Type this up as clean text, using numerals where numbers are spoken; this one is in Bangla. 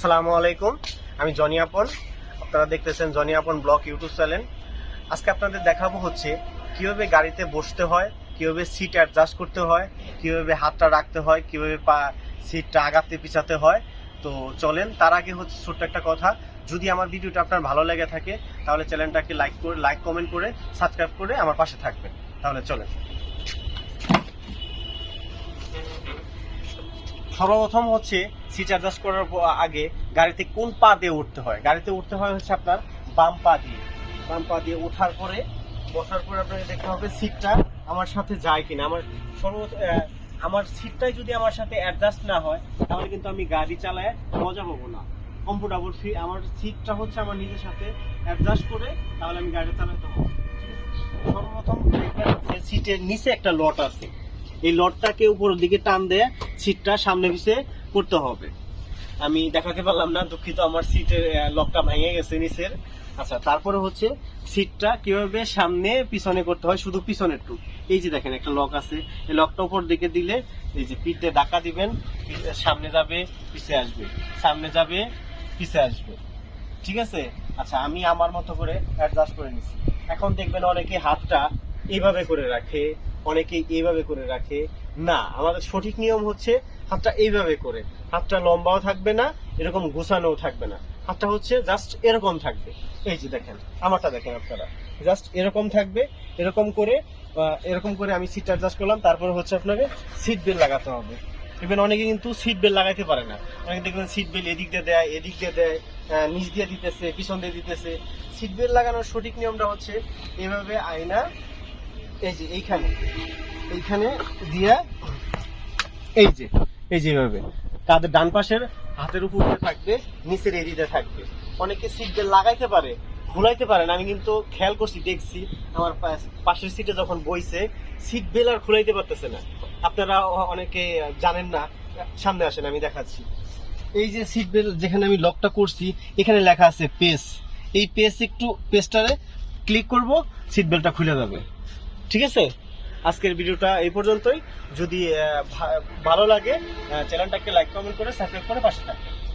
আসসালামু আলাইকুম, আমি জনি আপন। আপনারা দেখতেছেন জনি আপন ব্লগ ইউটিউব চ্যানেল। আজকে আপনাদের দেখাবো হচ্ছে কিভাবে গাড়িতে বসতে হয়, কিভাবে সিট অ্যাডজাস্ট করতে হয়, কিভাবে হাতটা রাখতে হয়, কিভাবে সিটটা আগাতে পিছাতে হয়। তো চলেন, তার আগে হচ্ছে ছোট্ট একটা কথা, যদি আমার ভিডিওটা আপনার ভালো লেগে থাকে তাহলে চ্যানেলটাকে লাইক কমেন্ট করে সাবস্ক্রাইব করে আমার পাশে থাকবেন। তাহলে চলেন। সর্বপ্রথম হচ্ছে সিট অ্যাডজাস্ট করার আগে গাড়িতে কোন পা দিয়ে উঠতে হয়। গাড়িতে উঠতে হয় হচ্ছে আপনার বাম পা দিয়ে ওঠার পরে বসার পরে আপনাকে দেখতে হবে সিটটা আমার সাথে যায় কিনা। আমার সিটটাই যদি আমার সাথে অ্যাডজাস্ট না হয় তাহলে কিন্তু আমি গাড়ি চালায় মজা পাবো না। কমফোর্টেবল আমার সিটটা হচ্ছে আমার নিজের সাথে অ্যাডজাস্ট করে তাহলে আমি গাড়ি চালাতে পারবো। সর্বপ্রথম দেখবেন যে সিটের নিচে একটা লট আছে, এই লটটাকে উপরের দিকে টান দিয়ে সিটটা সামনে পিছে করতে হবে। আমি দেখাতে পারলাম না, দুঃখিত, আমার সিটের লকটা ভেঙে গেছে নিচের। আচ্ছা, তারপরে হচ্ছে সিটটা কিভাবে সামনে পিছনে করতে হয়, শুধু পিছনের টুক। এই যে দেখেন একটা লক আছে, এই লকটা উপর দিকে দিলে এই যে পিঠে ধাক্কা দিবেন, সামনে যাবে পিছে আসবে, সামনে যাবে পিছে আসবে। ঠিক আছে। আচ্ছা, আমি আমার মতো করে অ্যাডজাস্ট করে নিচ্ছি। এখন দেখবেন অনেকে হাতটা এইভাবে করে রাখে, অনেকে এইভাবে করে রাখে। না, আমাদের সঠিক নিয়ম হচ্ছে হাতটা এইভাবে করে, হাতটা লম্বাও থাকবে না, এরকম গোছানোও থাকবে না। হাতটা হচ্ছে জাস্ট এরকম থাকবে। এই যে দেখেন আমারটা দেখেন আপনারা, জাস্ট এরকম থাকবে। এরকম করে আমি সিট অ্যাডজাস্ট করলাম। তারপরে হচ্ছে আপনাকে সিট বেল্ট লাগাতে হবে। দেখবেন অনেকে কিন্তু সিট বেল্ট লাগাইতে পারে না। অনেকে দেখবেন সিট বেল্ট এদিক দিয়ে দেয়, এদিক দিয়ে দেয়, নিচ দিয়ে দিতেছে, পিছন দিয়ে দিতেছে। সিট বেল্ট লাগানোর সঠিক নিয়মটা হচ্ছে এভাবে আয়না, এই যে এইখানে দিয়ে এই যে এইভাবে তাদের ডান পাশের হাতের উপর থাকবে, নিচের এদিকে থাকবে। অনেকে সিট বেল্ট লাগাইতে পারে, ঘুরাইতে পারে না। আমি কিন্তু খেয়াল করছি, দেখছি আমার পাশের সিটে যখন বইছে সিট বেল্ট আর ঘুরাইতে পারতেছে না। আপনারা অনেকে জানেন না, সামনে আসেন আমি দেখাচ্ছি। এই যে সিট বেল্ট যেখানে আমি লকটা করছি এখানে লেখা আছে পেস। এই পেজটারে ক্লিক করব, সিট বেল্টটা খুলে যাবে। ঠিক আছে। আজকের ভিডিওটা এই পর্যন্তই। যদি ভালো লাগে চ্যানেলটাকে লাইক কমেন্ট করে সাবস্ক্রাইব করে পাশে থাকবেন।